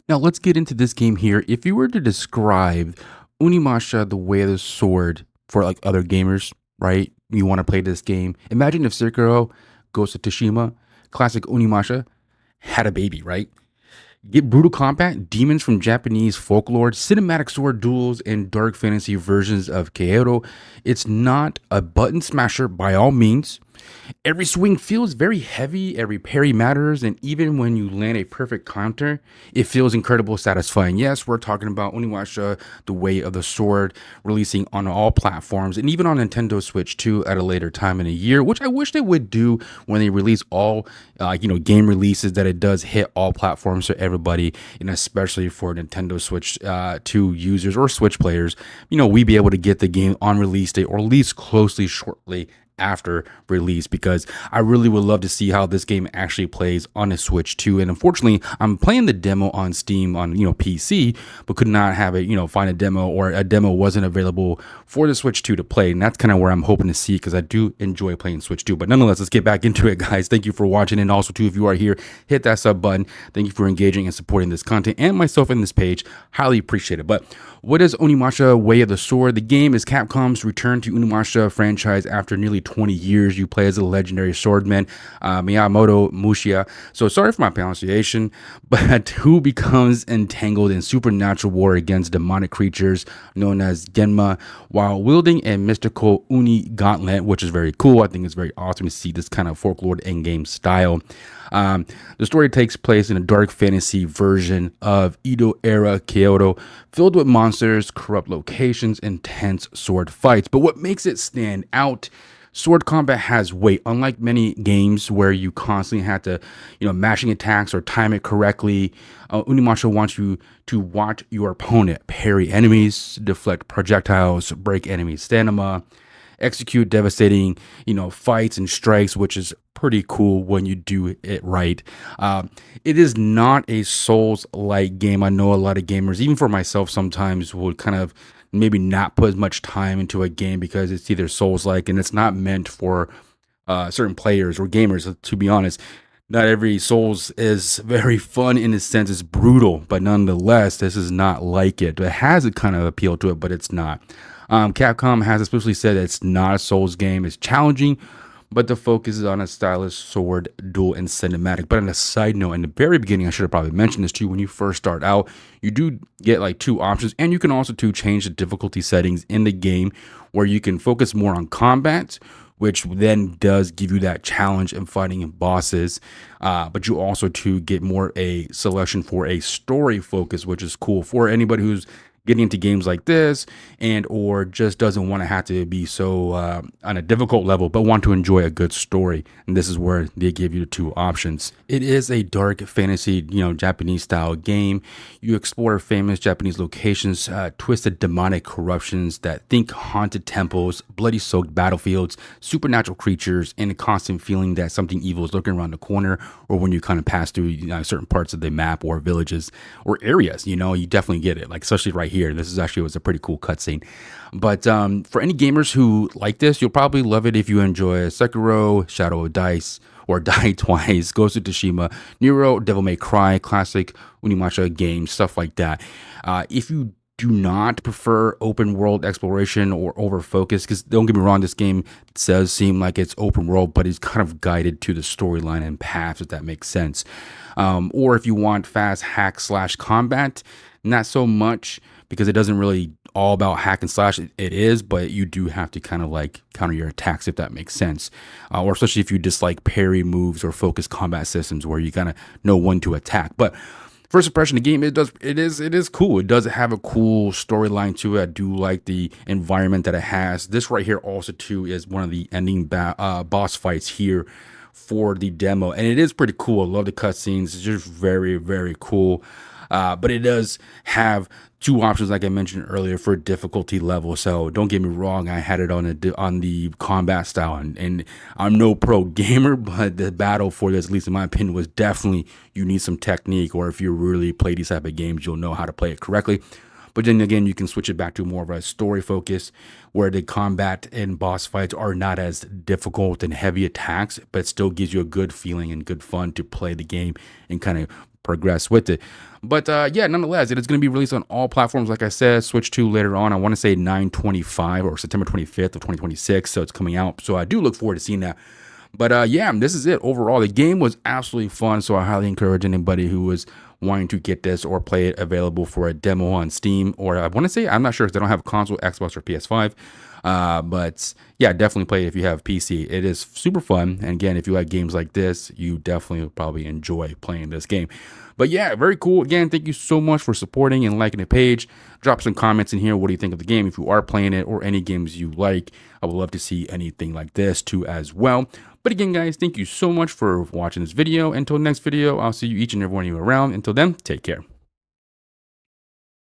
Now let's get into this game here. If you were to describe Unimasha, the Way of the Sword, for like other gamers, right? You want to play this game. Imagine if Sekiro, Ghost of Tsushima, classic Unimasha had a baby, right? Get brutal combat, demons from Japanese folklore, cinematic sword duels, and dark fantasy versions of Kaero. It's not a button smasher by all means. Every swing feels very heavy, every parry matters, and even when you land a perfect counter, it feels incredibly satisfying. Yes, we're talking about Onimusha, The Way of the Sword, releasing on all platforms and even on Nintendo Switch too at a later time in the year, which I wish they would do when they release all, game releases, that it does hit all platforms for everybody, and especially for Nintendo Switch 2 users or Switch players. We be able to get the game on release date or at least closely shortly after release, because I really would love to see how this game actually plays on a Switch 2. And unfortunately, I'm playing the demo on Steam on PC, but could not have it, find a demo, or a demo wasn't available for the Switch 2 to play. And that's kind of where I'm hoping to see, because I do enjoy playing Switch 2. But nonetheless, let's get back into it, guys. Thank you for watching, and also too, if you are here, hit that sub button. Thank you for engaging and supporting this content and myself in this page. Highly appreciate it. But what is Onimusha Way of the Sword? The game is Capcom's return to Onimusha franchise after nearly 20 years. You play as a legendary swordman, Miyamoto Mushia. So sorry for my pronunciation, but who becomes entangled in supernatural war against demonic creatures known as Genma while wielding a mystical Uni gauntlet, which is very cool. I think it's very awesome to see this kind of folklore in-game style. The story takes place in a dark fantasy version of Edo era Kyoto, filled with monsters, corrupt locations, and tense sword fights. But what makes it stand out? Sword combat has weight. Unlike many games where you constantly have to, mashing attacks or time it correctly, Unimasha wants you to watch your opponent parry enemies, deflect projectiles, break enemy stamina, execute devastating, fights and strikes, which is pretty cool when you do it right. It is not a Souls-like game. I know a lot of gamers, even for myself, sometimes would kind of maybe not put as much time into a game because it's either Souls-like and it's not meant for certain players or gamers. To be honest, not every Souls is very fun in a sense. It's brutal, but nonetheless, this is not like it. It has a kind of appeal to it, but it's not. Capcom has especially said that it's not a Souls game. It's challenging, but the focus is on a stylish sword duel and cinematic. But on a side note, in the very beginning, I should have probably mentioned this to you. When you first start out, you do get like two options, and you can also change the difficulty settings in the game, where you can focus more on combat, which then does give you that challenge in fighting bosses. But you also get more a selection for a story focus, which is cool for anybody who's getting into games like this, and or just doesn't want to have to be so on a difficult level, but want to enjoy a good story. And this is where they give you the two options. It is a dark fantasy, Japanese style game. You explore famous Japanese locations, twisted demonic corruptions, that think haunted temples, bloody soaked battlefields, supernatural creatures, and a constant feeling that something evil is lurking around the corner, or when you kind of pass through certain parts of the map or villages or areas. You definitely get it, like especially right here. This is actually was a pretty cool cutscene. But for any gamers who like this, you'll probably love it if you enjoy Sekiro, Shadow of Dice, or Die Twice, Ghost of Tsushima, Nero, Devil May Cry, classic Unimasha games, stuff like that. If you do not prefer open world exploration or over focus, because don't get me wrong, this game does seem like it's open world, but it's kind of guided to the storyline and paths, if that makes sense. Or if you want fast hack slash combat, not so much, because it doesn't really all about hack and slash. It is, but you do have to kind of like counter your attacks, if that makes sense. Or especially if you dislike parry moves or focus combat systems where you kind of know when to attack. But first impression, the game, it is cool. It does have a cool storyline to it. I do like the environment that it has. This right here also too is one of the ending boss fights here for the demo, and it is pretty cool. I love the cutscenes. It's just very, very cool. But it does have two options, like I mentioned earlier, for difficulty level. So don't get me wrong, I had it on the combat style, and I'm no pro gamer, but the battle for this, at least in my opinion, was definitely, you need some technique, or if you really play these type of games, you'll know how to play it correctly. But then again, you can switch it back to more of a story focus, where the combat and boss fights are not as difficult and heavy attacks, but still gives you a good feeling and good fun to play the game and kind of progress with it. But yeah, nonetheless, it is going to be released on all platforms. Like I said, Switch 2 later on. I want to say 9/25 or September 25th of 2026. So it's coming out. So I do look forward to seeing that. But yeah, this is it. Overall, the game was absolutely fun. So I highly encourage anybody who was wanting to get this or play it available for a demo on Steam. Or I want to say, I'm not sure because I don't have a console, Xbox, or PS5. But yeah, definitely play it if you have PC. It is super fun. And again, if you like games like this, you definitely will probably enjoy playing this game. But yeah, very cool. Again, thank you so much for supporting and liking the page. Drop some comments in here. What do you think of the game if you are playing it, or any games you like? I would love to see anything like this too as well. But again, guys, thank you so much for watching this video. Until next video, I'll see you each and every one of you around. Until then, take care.